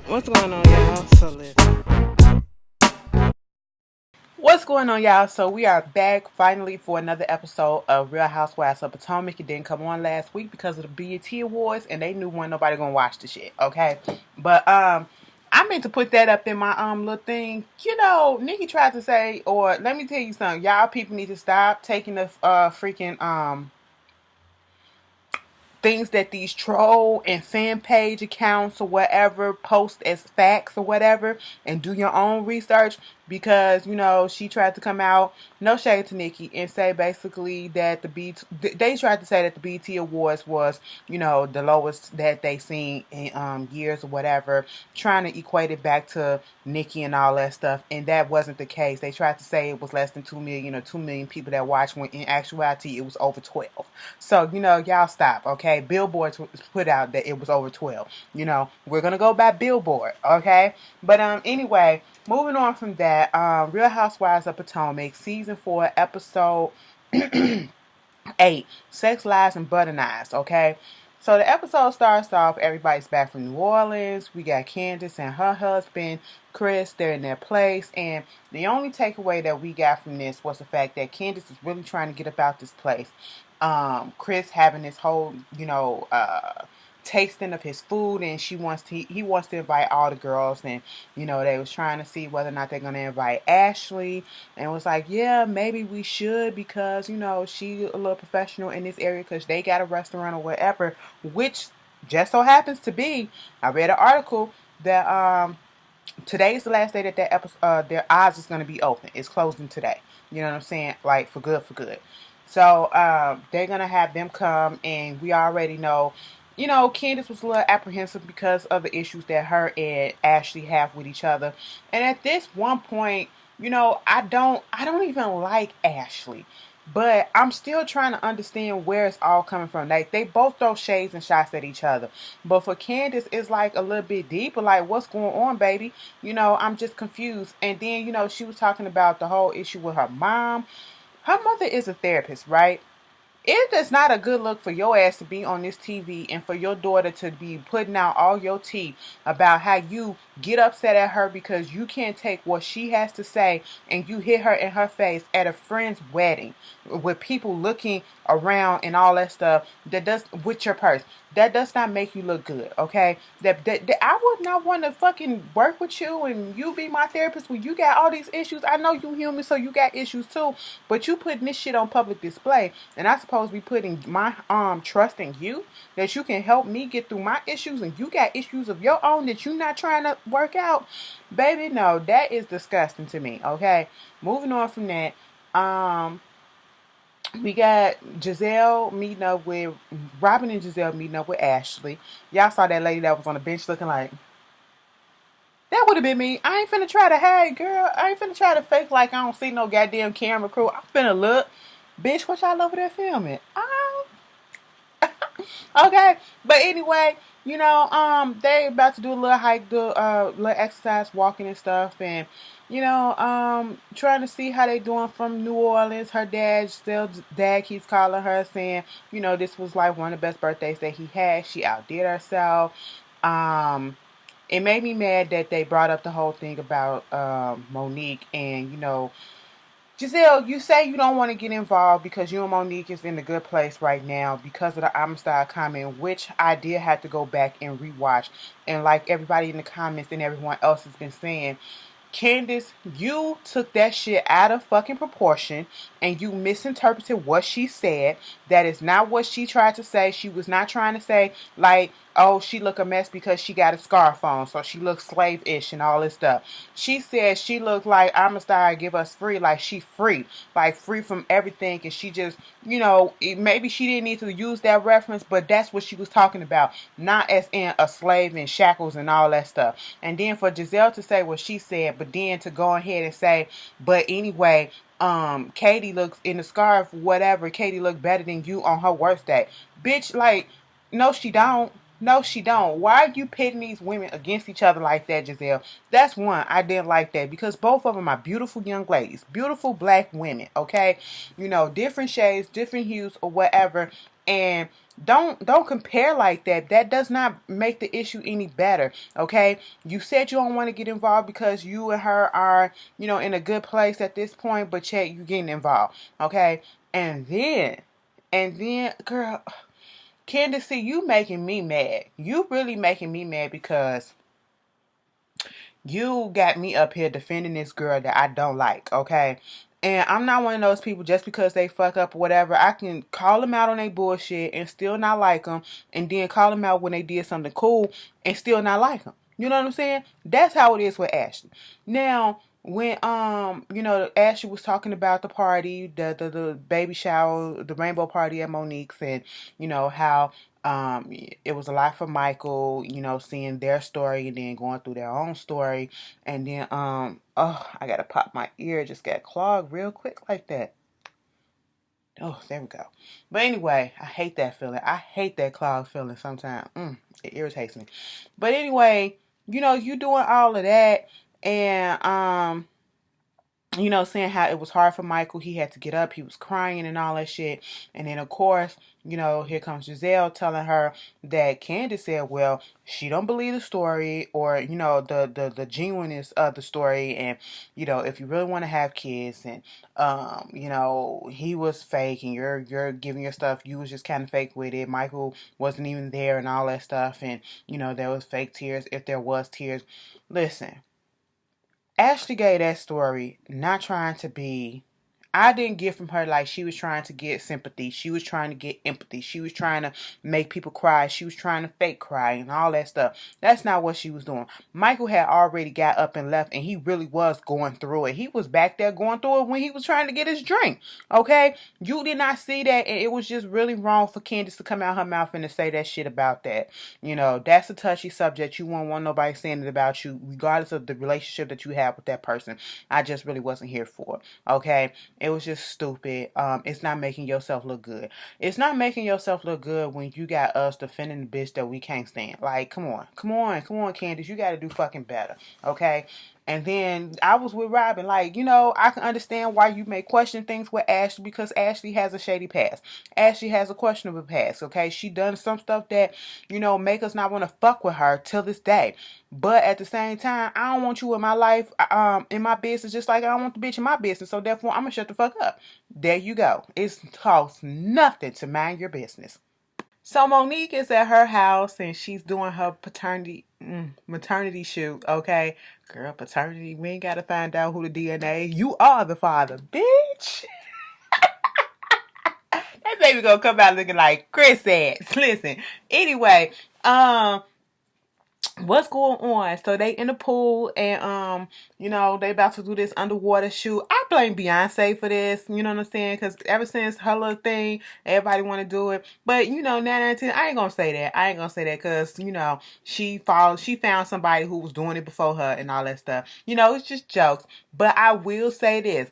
What's going on, y'all? So listen. What's going on, y'all? So we are back finally for another episode of Real Housewives of Potomac. It didn't come on last week because of the BET Awards, and they knew wasn't nobody gonna watch the shit. Okay, but I meant to put that up in my little thing. You know, Nikki tried to say, or let me tell you something. Y'all people need to stop taking the freaking things that these troll and fan page accounts or whatever post as facts or whatever, and do your own research, because you know she tried to come out, no shade to Nikki, and say basically that they tried to say that the BT Awards was, you know, the lowest that they seen in years or whatever, trying to equate it back to Nikki and all that stuff, and that wasn't the case. They tried to say it was less than 2 million or 2 million people that watched, when in actuality it was over 12. So, you know, y'all stop, okay? Billboard put out that it was over 12. You know, we're going to go by Billboard, okay? But anyway, moving on from that, Real Housewives of Potomac, Season 4, Episode 8, Sex, Lies, and Butter Knives, okay? So the episode starts off, everybody's back from New Orleans. We got Candace and her husband, Chris. They're in their place. And the only takeaway that we got from this was the fact that Candace is really trying to get about this place. Chris having this whole, you know, tasting of his food, and he wants to invite all the girls, and you know they was trying to see whether or not they're gonna invite Ashley, and was like, yeah, maybe we should, because you know she a little professional in this area because they got a restaurant or whatever, which just so happens to be, I read an article that today is the last day that episode, their eyes is going to be open. It's closing today. You know what I'm saying? Like for good, for good. So they're going to have them come, and we already know, you know, Candace was a little apprehensive because of the issues that her and Ashley have with each other. And at this one point, you know, I don't even like Ashley. But I'm still trying to understand where it's all coming from. Like, they both throw shades and shots at each other. But for Candace, it's like a little bit deeper. Like, what's going on, baby? You know, I'm just confused. And then, you know, she was talking about the whole issue with her mom. Her mother is a therapist, right? It is not a good look for your ass to be on this TV and for your daughter to be putting out all your tea about how you get upset at her because you can't take what she has to say, and you hit her in her face at a friend's wedding with people looking around and all that stuff, that does, with your purse. That does not make you look good, okay? That I would not want to fucking work with you and you be my therapist when you got all these issues. I know you human, so you got issues too, but you putting this shit on public display, and I supposed to be putting my trust in you that you can help me get through my issues, and you got issues of your own that you not trying to work out. Baby, no, that is disgusting to me, okay? Moving on from that, we got Giselle meeting up with Robin, and Giselle meeting up with Ashley. Y'all saw that lady that was on the bench looking like, that would have been me. I ain't finna try to, hey girl, I ain't finna try to fake like I don't see no goddamn camera crew. I'm finna look. Bitch, what y'all over there filming? Okay. But anyway, you know, they about to do a little hike, do little exercise, walking and stuff, and you know, trying to see how they doing from New Orleans. Her dad keeps calling her, saying, you know, this was like one of the best birthdays that he had. She outdid herself. Um, it made me mad that they brought up the whole thing about Monique, and you know, Giselle, you say you don't want to get involved because you and Monique is in a good place right now because of the Amistad comment, which I did have to go back and rewatch. And like everybody in the comments and everyone else has been saying, Candace, you took that shit out of fucking proportion, and you misinterpreted what she said. That is not what she tried to say. She was not trying to say, like, oh, she look a mess because she got a scarf on, so she looks slave-ish and all this stuff. She said she looked like Amistad give us free, like she free, like free from everything, and she just, you know, maybe she didn't need to use that reference, but that's what she was talking about, not as in a slave in shackles and all that stuff. And then for Giselle to say what she said, but then to go ahead and say, but anyway, Katie looks in the scarf, whatever, Katie looked better than you on her worst day. Bitch, like, no, she don't. No, she don't. Why are you pitting these women against each other like that, Giselle? That's one. I didn't like that because both of them are beautiful young ladies. Beautiful black women, okay? You know, different shades, different hues or whatever. And Don't compare like that. That does not make the issue any better. Okay, you said you don't want to get involved because you and her are, in a good place at this point, but yet you getting involved. Okay, and then, girl, Candace, see, you making me mad. You really making me mad because you got me up here defending this girl that I don't like, okay? And I'm not one of those people just because they fuck up or whatever. I can call them out on their bullshit and still not like them, and then call them out when they did something cool and still not like them. You know what I'm saying? That's how it is with Ashley. Now, when Ashley was talking about the party, the baby shower, the rainbow party at Monique's, and how it was a lot for Michael, seeing their story and then going through their own story. And then, oh, I gotta pop my ear. It just got clogged real quick like that. Oh, there we go. But anyway, I hate that feeling. I hate that clogged feeling sometimes. It irritates me. But anyway, you doing all of that and, saying how it was hard for Michael. He had to get up. He was crying and all that shit. And then, of course, here comes Giselle telling her that Candace said, well, she don't believe the story or, the genuineness of the story. And, if you really want to have kids and, he was fake and you're giving your stuff, you was just kind of fake with it. Michael wasn't even there and all that stuff. And, there was fake tears if there was tears. Listen. Ashley gave that story not trying to be. I didn't get from her like she was trying to get sympathy. She was trying to get empathy. She was trying to make people cry. She was trying to fake cry and all that stuff. That's not what she was doing. Michael had already got up and left, and he really was going through it. He was back there going through it when he was trying to get his drink. Okay? You did not see that, and it was just really wrong for Candace to come out her mouth and to say that shit about that. That's a touchy subject. You won't want nobody saying it about you, regardless of the relationship that you have with that person. I just really wasn't here for it. Okay? It was just stupid. It's not making yourself look good. It's not making yourself look good when you got us defending the bitch that we can't stand. Like, come on, Candace. You got to do fucking better, okay? And then I was with Robin. Like, I can understand why you may question things with Ashley because Ashley has a shady past. Ashley has a questionable past, okay? She done some stuff that, make us not want to fuck with her till this day. But at the same time, I don't want you in my life, in my business, just like I don't want the bitch in my business. So therefore, I'm going to shut the fuck up. There you go. It costs nothing to mind your business. So Monique is at her house and she's doing her maternity shoot. Okay, girl, paternity. We ain't gotta find out who the DNA. You are the father, bitch. That baby gonna come out looking like Chris ass. Listen. Anyway, what's going on? So they in the pool and they about to do this underwater shoot. I blame Beyonce for this, you know what I'm saying? Because ever since her little thing, everybody want to do it. But 9/10, I ain't gonna say that. I ain't gonna say that because she found somebody who was doing it before her and all that stuff. It's just jokes. But I will say this.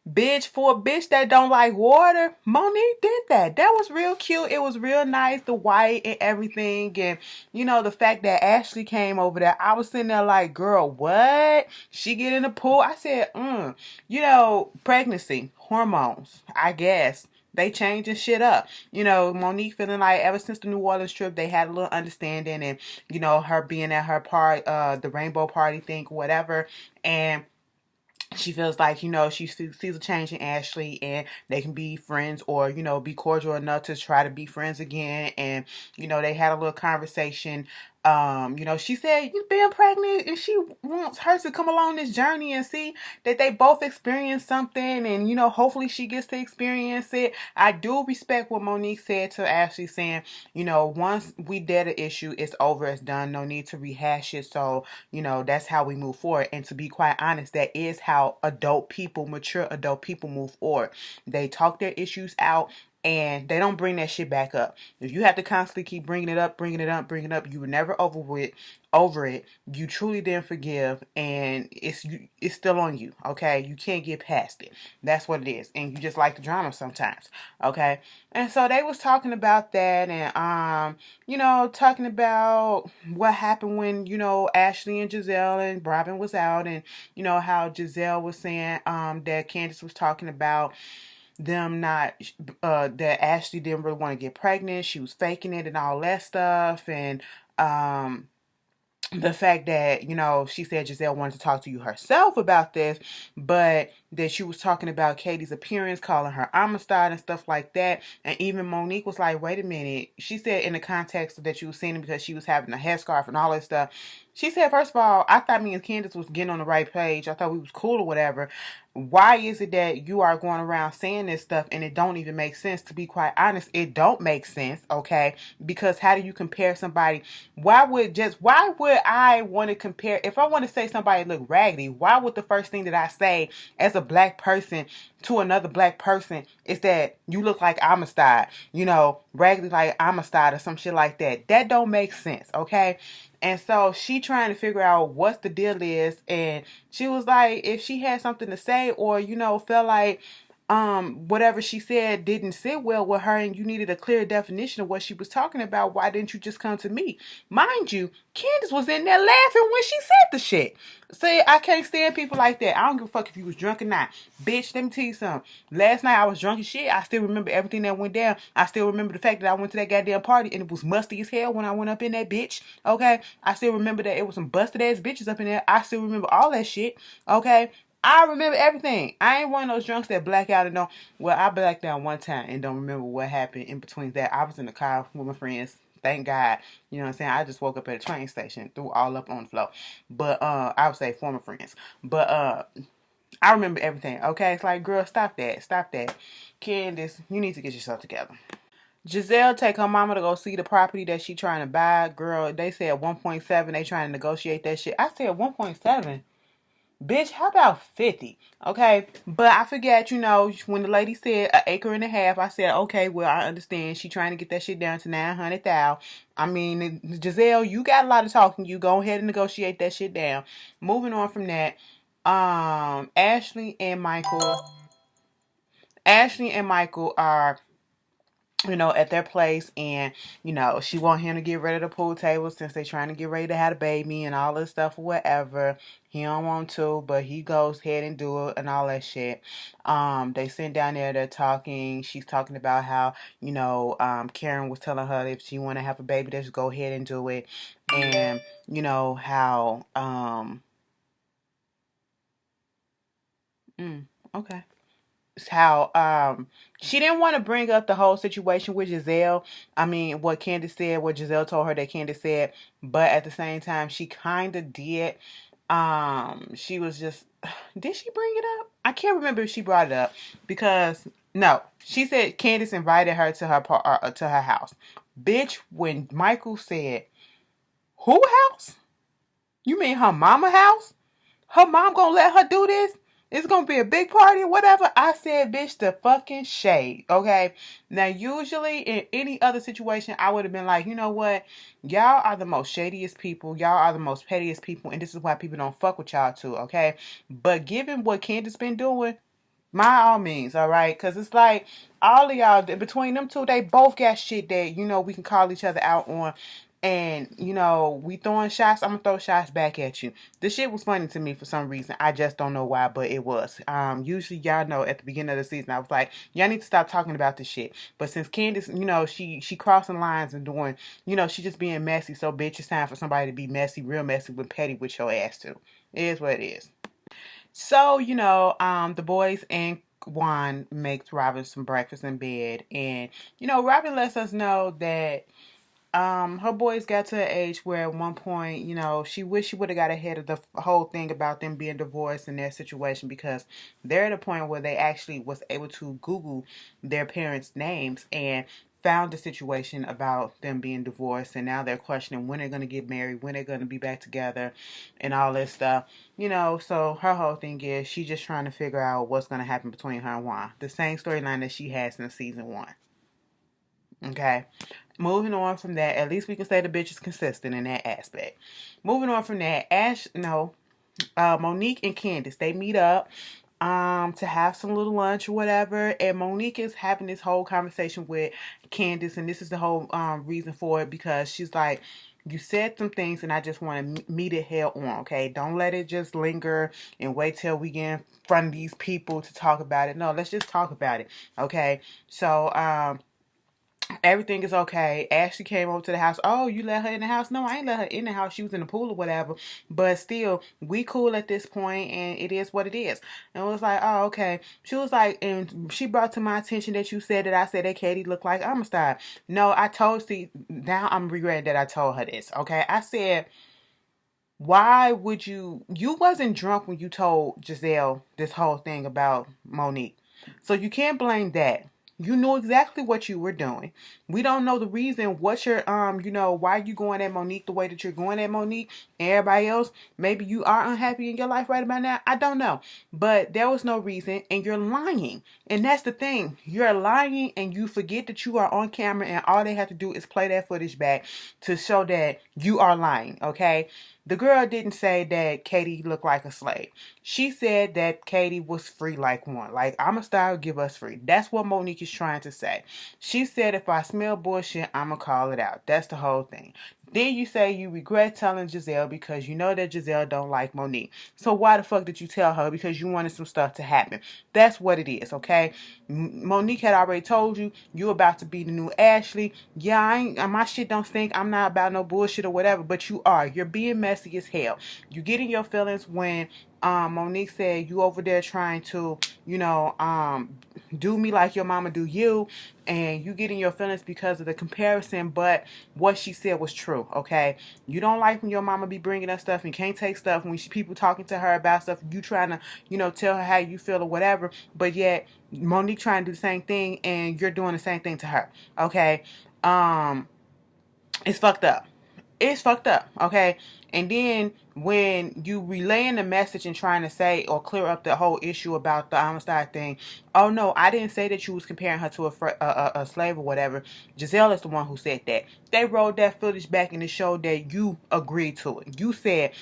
Bitch, for a bitch that don't like water, Monique did that. That was real cute. It was real nice, the white and everything. And, the fact that Ashley came over there, I was sitting there like, girl, what? She get in the pool? I said, pregnancy, hormones, I guess. They changing shit up. Monique feeling like ever since the New Orleans trip, they had a little understanding and, her being at her part, the rainbow party thing, whatever. And she feels like, she sees a change in Ashley and they can be friends or, be cordial enough to try to be friends again. And, they had a little conversation. She said, you being pregnant and she wants her to come along this journey and see that they both experience something and, hopefully she gets to experience it. I do respect what Monique said to Ashley saying, once we dead an issue, it's over, it's done. No need to rehash it. So, that's how we move forward. And to be quite honest, that is how mature adult people move forward. They talk their issues out and they don't bring that shit back up. If you have to constantly keep bringing it up, you were never over it. You truly didn't forgive, and it's still on you. Okay, you can't get past it. That's what it is, and you just like the drama sometimes. Okay, and so they was talking about that, and talking about what happened when Ashley and Giselle and Robin was out, and how Giselle was saying that Candace was talking about them not that Ashley didn't really want to get pregnant. She was faking it and all that stuff. And the fact that, she said Giselle wanted to talk to you herself about this, but that she was talking about Katie's appearance, calling her Amistad and stuff like that. And even Monique was like, wait a minute. She said in the context that you were seeing it because she was having a headscarf and all that stuff. She said, first of all, I thought me and Candace was getting on the right page. I thought we was cool or whatever. Why is it that you are going around saying this stuff and it don't even make sense? To be quite honest, it don't make sense, okay? Because how do you compare somebody? Why would I want to compare? If I want to say somebody look raggedy, why would the first thing that I say as a black person to another black person is that you look like Amistad, raggedy like Amistad or some shit like that? That don't make sense, okay? And so she trying to figure out what the deal is, and she was like, if she had something to say or felt like whatever she said didn't sit well with her and you needed a clear definition of what she was talking about, why didn't you just come to me? Mind you, Candace was in there laughing when she said the shit. See, I can't stand people like that. I don't give a fuck if you was drunk or not. Bitch, let me tell you something. Last night I was drunk as shit. I still remember everything that went down. I still remember the fact that I went to that goddamn party and it was musty as hell when I went up in that bitch. Okay? I still remember that it was some busted ass bitches up in there. I still remember all that shit. Okay? I remember everything. I ain't one of those drunks that black out and don't. Well, I blacked out one time and don't remember what happened in between that. I was in the car with my friends. Thank God. You know what I'm saying? I just woke up at a train station, threw all up on the floor. But I would say former friends. But I remember everything. Okay? It's like, girl, stop that. Stop that. Candace, you need to get yourself together. Giselle take her mama to go see the property that she trying to buy. Girl, they said 1.7. They trying to negotiate that shit. I said 1.7. Bitch, how about 50? Okay, but I forget, when the lady said an acre and a half, I said, okay, well, I understand. She trying to get that shit down to 900,000. I mean, Giselle, you got a lot of talking. You go ahead and negotiate that shit down. Moving on from that, Ashley and Michael are at their place, and she want him to get rid of the pool table since they trying to get ready to have a baby and all this stuff or whatever. He don't want to, but he goes ahead and do it and all that shit. They sit down there, they're talking. She's talking about how Karen was telling her if she want to have a baby, just go ahead and do it, and how okay. How she didn't want to bring up the whole situation with Giselle. I mean, what Candace said, what Giselle told her that Candace said, but at the same time, she kind of did. She was just, did she bring it up? I can't remember if she brought it up because no, she said Candace invited her to her house. Bitch, when Michael said, "Who house? You mean her mama house? Her mom gonna let her do this? It's gonna be a big party or whatever." I said, bitch, the fucking shade. Okay. Now, usually in any other situation, I would have been like, you know what? Y'all are the most shadiest people. Y'all are the most pettiest people. And this is why people don't fuck with y'all too. Okay. But given what Candace been doing, by all means, all right? Because it's like all of y'all, between them two, they both got shit that, we can call each other out on. And, we throwing shots. I'm going to throw shots back at you. This shit was funny to me for some reason. I just don't know why, but it was. Usually, y'all know at the beginning of the season, I was like, y'all need to stop talking about this shit. But since Candace, she crossing lines and doing, she just being messy. So, bitch, it's time for somebody to be messy, real messy, with petty with your ass too. It is what it is. So, the boys and Juan makes Robin some breakfast in bed. And, Robin lets us know that her boys got to an age where at one point, she wished she would have got ahead of the whole thing about them being divorced and their situation, because they're at a point where they actually was able to Google their parents' names and found a situation about them being divorced, and now they're questioning when they're going to get married, when they're going to be back together, and all this stuff. So her whole thing is she's just trying to figure out what's going to happen between her and Juan. The same storyline that she has in season 1. Okay. Moving on from that, at least we can say the bitch is consistent in that aspect. Moving on from that, Monique and Candace, they meet up to have some little lunch or whatever, and Monique is having this whole conversation with Candace, and this is the whole reason for it, because she's like, You said some things, and I just want to meet it head on, okay? Don't let it just linger and wait till we get in front of these people to talk about it. No, let's just talk about it, okay? So, everything is okay. Ashley came over to the house. Oh, you let her in the house? No, I ain't let her in the house. She was in the pool or whatever. But still, we cool at this point, and it is what it is. And it was like, oh, okay. She was like, and she brought to my attention that you said that I said that Katie looked like Amistad. No, I told, see, now I'm regretting that I told her this, okay? I said, why would you wasn't drunk when you told Giselle this whole thing about Monique. So you can't blame that. You knew exactly what you were doing. We don't know the reason what your why you going at Monique the way that you're going at Monique and everybody else. Maybe you are unhappy in your life right about now. I don't know. But there was no reason, and you're lying. And that's the thing. You're lying, and you forget that you are on camera, and all they have to do is play that footage back to show that you are lying, okay? The girl didn't say that Katie looked like a slave. She said that Katie was free like one. Like, I'm a style, give us free. That's what Monique is trying to say. She said, if I smell bullshit, I'm going to call it out. That's the whole thing. Then you say you regret telling Giselle because you know that Giselle don't like Monique. So why the fuck did you tell her? Because you wanted some stuff to happen. That's what it is, okay? Monique had already told you you about to be the new Ashley. Yeah, my shit don't stink. I'm not about no bullshit or whatever, but you are. You're being messy as hell. You get in your feelings when Monique said you over there trying to, do me like your mama do you, and you get in your feelings because of the comparison, but what she said was true, okay? You don't like when your mama be bringing up stuff and can't take stuff when people talking to her about stuff, you trying to, tell her how you feel or whatever, but yet Monique trying to do the same thing and you're doing the same thing to her, okay? It's fucked up. It's fucked up, okay? And then when you relaying the message and trying to say or clear up the whole issue about the homicide thing, oh no, I didn't say that you was comparing her to a slave or whatever. Giselle is the one who said that. They rolled that footage back and it showed that you agreed to it. You said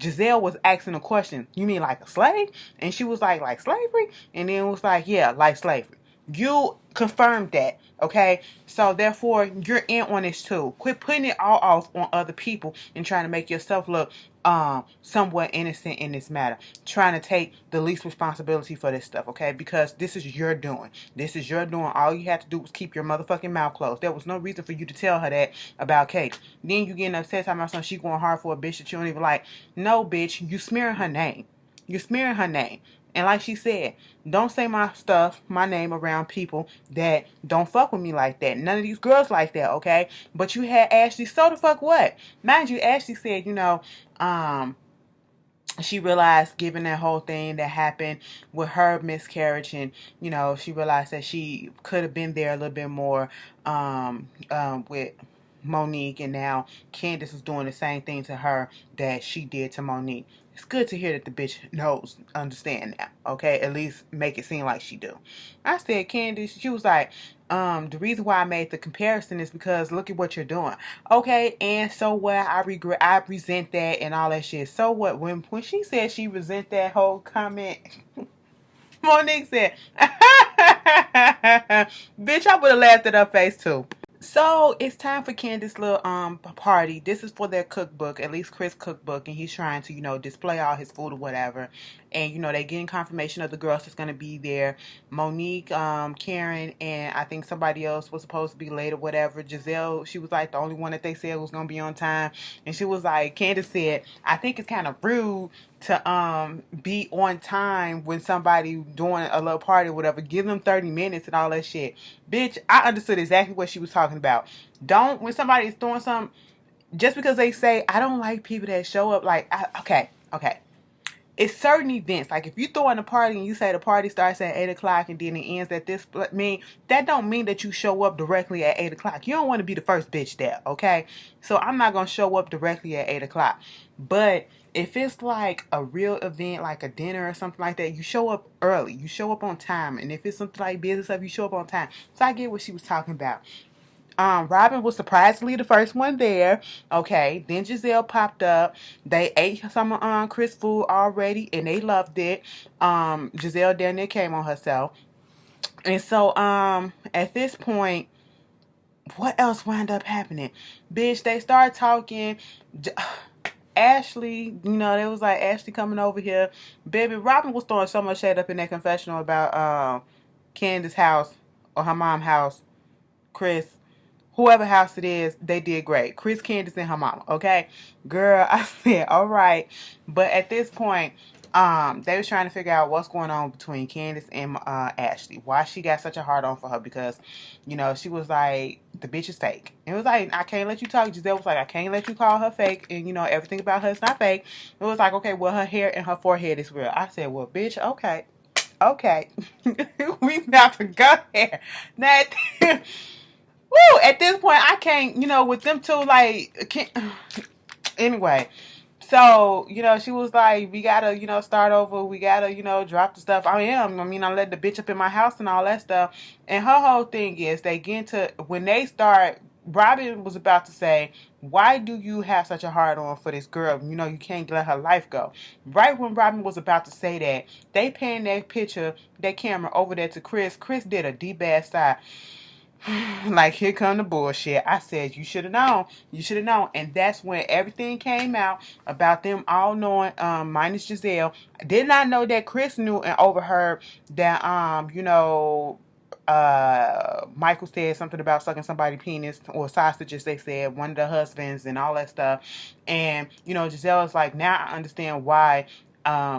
Giselle was asking a question. You mean like a slave? And she was like slavery? And then it was like, yeah, like slavery. You confirmed that, okay? So therefore, you're in on this too. Quit putting it all off on other people and trying to make yourself look somewhat innocent in this matter. Trying to take the least responsibility for this stuff, okay? Because this is your doing. This is your doing. All you had to do was keep your motherfucking mouth closed. There was no reason for you to tell her that about Kate. Then you getting upset talking about something she going hard for a bitch that you don't even like. No, bitch, you smearing her name. You're smearing her name. And like she said, don't say my stuff, my name around people that don't fuck with me like that. None of these girls like that, okay? But you had Ashley, so the fuck what? Mind you, Ashley said, she realized, given that whole thing that happened with her miscarriage, and she realized that she could have been there a little bit more with Monique, and now Candace is doing the same thing to her that she did to Monique. It's good to hear that the bitch knows, understand now, okay? At least make it seem like she do. I said, Candace, she was like, the reason why I made the comparison is because look at what you're doing. Okay, and so what? I resent that and all that shit. So what? When she said she resent that whole comment, Monique said, bitch, I would have laughed at her face too. So it's time for Candace's little party. This is for their cookbook, at least Chris' cookbook, and he's trying to display all his food or whatever. And they getting confirmation of the girls that's gonna be there. Monique, Karen, and I think somebody else was supposed to be late or whatever. Giselle, she was like the only one that they said was gonna be on time, and she was like, Candace said, I think it's kind of rude to be on time when somebody doing a little party or whatever. Give them 30 minutes and all that shit. Bitch, I understood exactly what she was talking about. Don't, when somebody is throwing something, just because they say, I don't like people that show up like, okay. It's certain events. Like if you throw in a party and you say the party starts at 8 o'clock and then it ends at this, that don't mean that you show up directly at 8 o'clock. You don't want to be the first bitch there, okay? So I'm not going to show up directly at 8 o'clock. But if it's like a real event, like a dinner or something like that, you show up early. You show up on time. And if it's something like business stuff, you show up on time. So I get what she was talking about. Robin was surprisingly the first one there. Okay, then Giselle popped up. They ate some of Chris' food already, and they loved it. Giselle down there came on herself, and so at this point, what else wound up happening? Bitch, they start talking. Ashley, they was like, Ashley coming over here. Baby, Robin was throwing so much shade up in that confessional about Candace's house or her mom's house. Chris, whoever house it is, they did great. Chris, Candace, and her mama. Okay, girl, I said all right, but at this point, they was trying to figure out what's going on between Candace and Ashley. Why she got such a hard on for her? Because, she was like, the bitch is fake. It was like, I can't let you talk. Giselle was like, I can't let you call her fake, and everything about her is not fake. It was like, okay, well, her hair and her forehead is real. I said, well, bitch, okay. Okay, we about to go there. Now, woo, at this point, I can't, with them two, like, can't. Anyway, so, she was like, we gotta, start over. We gotta, drop the stuff. I'm letting the bitch up in my house and all that stuff. And her whole thing is they get into, when they start, Robin was about to say, why do you have such a hard on for this girl? You can't let her life go. Right when Robin was about to say that, they panned that picture, that camera over there to Chris. Chris did a deep ass side. Like, here come the bullshit. I said, you should have known. You should have known. And that's when everything came out about them all knowing, minus Giselle. Did not know that Chris knew and overheard that, Michael said something about sucking somebody's penis or sausages, they said, one of the husbands and all that stuff. And, Giselle is like, now I understand why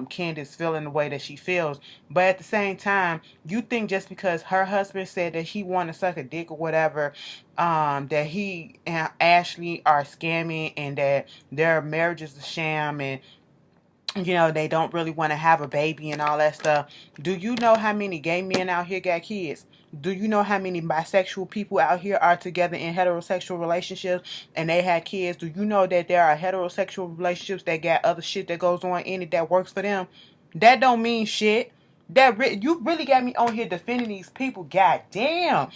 Candace feeling the way that she feels. But at the same time, you think just because her husband said that he wanted to suck a dick or whatever, that he and Ashley are scamming and that their marriage is a sham and they don't really want to have a baby and all that stuff. Do you know how many gay men out here got kids? Do you know how many bisexual people out here are together in heterosexual relationships and they had kids? Do you know that there are heterosexual relationships that got other shit that goes on in it that works for them? That don't mean shit. You really got me on here defending these people. God damn.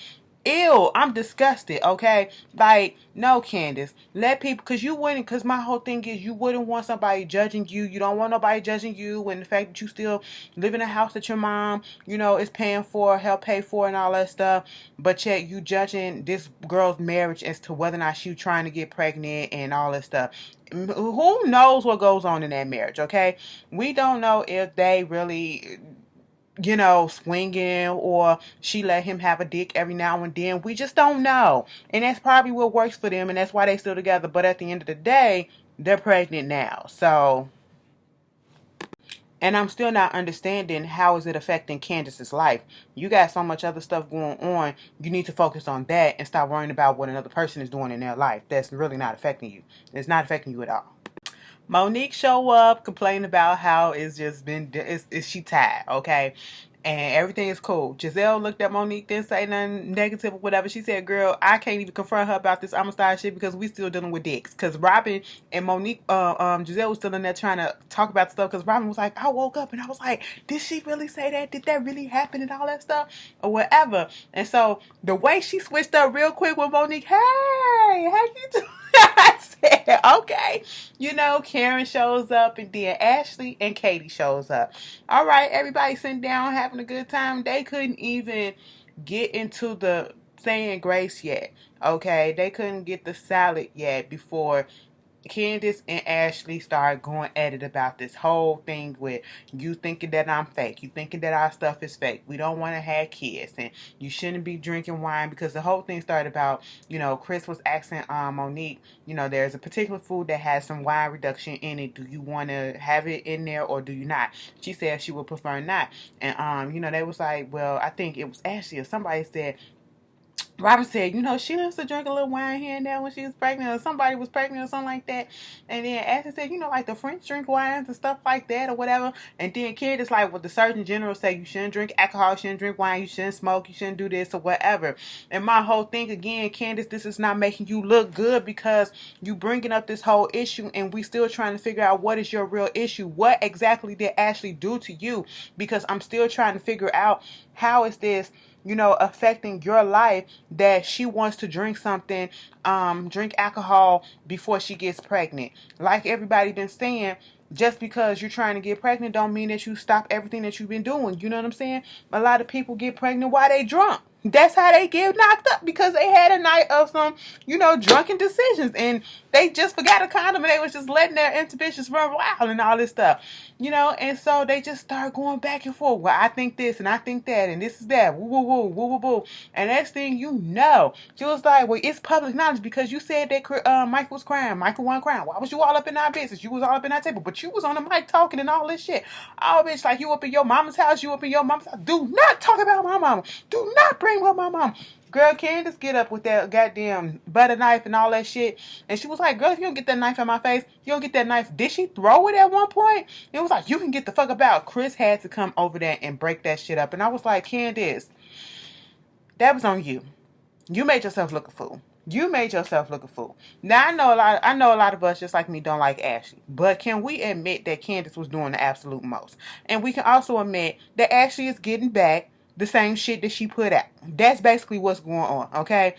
Ew, I'm disgusted, okay? Like, no, Candace. Let people, because my whole thing is you wouldn't want somebody judging you. You don't want nobody judging you. And the fact that you still live in a house that your mom, is paying for, help pay for, and all that stuff. But yet you judging this girl's marriage as to whether or not she trying to get pregnant and all that stuff. Who knows what goes on in that marriage, okay? We don't know if they really swinging or she let him have a dick every now and then. We just don't know. And that's probably what works for them and that's why they still together. But at the end of the day, they're pregnant now. So, and I'm still not understanding how is it affecting Candace's life. You got so much other stuff going on. You need to focus on that and stop worrying about what another person is doing in their life. That's really not affecting you. It's not affecting you at all. Monique show up, complain about how it's just been, she tired, okay? And everything is cool. Giselle looked at Monique, didn't say nothing negative or whatever. She said, girl, I can't even confront her about this Amistad shit because we still dealing with dicks. Because Robin and Monique, Giselle was still in there trying to talk about stuff because Robin was like, I woke up and I was like, did she really say that? Did that really happen and all that stuff? Or whatever. And so the way she switched up real quick with Monique, hey, how you doing? I said, okay. Karen shows up and then Ashley and Katie shows up. All right, everybody sitting down having a good time. They couldn't even get into the saying grace yet. Okay, they couldn't get the salad yet before Candace and Ashley started going at it about this whole thing with you thinking that I'm fake. You thinking that our stuff is fake. We don't want to have kids. And you shouldn't be drinking wine because the whole thing started about, Chris was asking Monique, there's a particular food that has some wine reduction in it. Do you want to have it in there or do you not? She said she would prefer not. And, they was like, well, I think it was Ashley or somebody said, Robin said, she used to drink a little wine here and there when she was pregnant or somebody was pregnant or something like that. And then Ashley said, like the French drink wines and stuff like that or whatever. And then Candace like, well, the Surgeon General said you shouldn't drink alcohol, you shouldn't drink wine, you shouldn't smoke, you shouldn't do this or whatever. And my whole thing again, Candace, this is not making you look good because you bringing up this whole issue and we still trying to figure out what is your real issue. What exactly did Ashley do to you? Because I'm still trying to figure out how is this affecting your life that she wants to drink something, drink alcohol before she gets pregnant. Like everybody been saying, just because you're trying to get pregnant don't mean that you stop everything that you've been doing. You know what I'm saying? A lot of people get pregnant while they drunk. That's how they get knocked up, because they had a night of some, drunken decisions, and they just forgot a condom, and they was just letting their inhibitions run wild and all this stuff, and so they just start going back and forth. Well, I think this and I think that, and this is that. Woo woo woo woo woo woo. And next thing you know, she was like, "Well, it's public knowledge because you said that Michael was crying. Michael wasn't crying. Why was you all up in our business? You was all up in our table, but you was on the mic talking and all this shit. Oh, bitch, like you up in your mama's house. You up in your mama's house. Do not talk about my mama. Do not bring up my mom." Girl, Candace get up with that goddamn butter knife and all that shit. And she was like, "Girl, if you don't get that knife in my face, you don't get that knife." Did she throw it at one point? It was like, "You can get the fuck about." Chris had to come over there and break that shit up. And I was like, Candace, that was on you. You made yourself look a fool. You made yourself look a fool. Now I know a lot of us, just like me, don't like Ashley. But can we admit that Candace was doing the absolute most? And we can also admit that Ashley is getting back the same shit that she put out. That's basically what's going on, okay?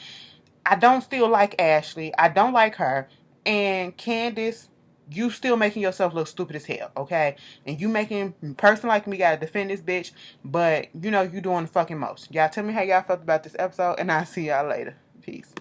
I don't still like Ashley. I don't like her. And Candace, you still making yourself look stupid as hell, okay? And you making a person like me gotta defend this bitch, but you doing the fucking most. Y'all tell me how y'all felt about this episode, and I'll see y'all later. Peace.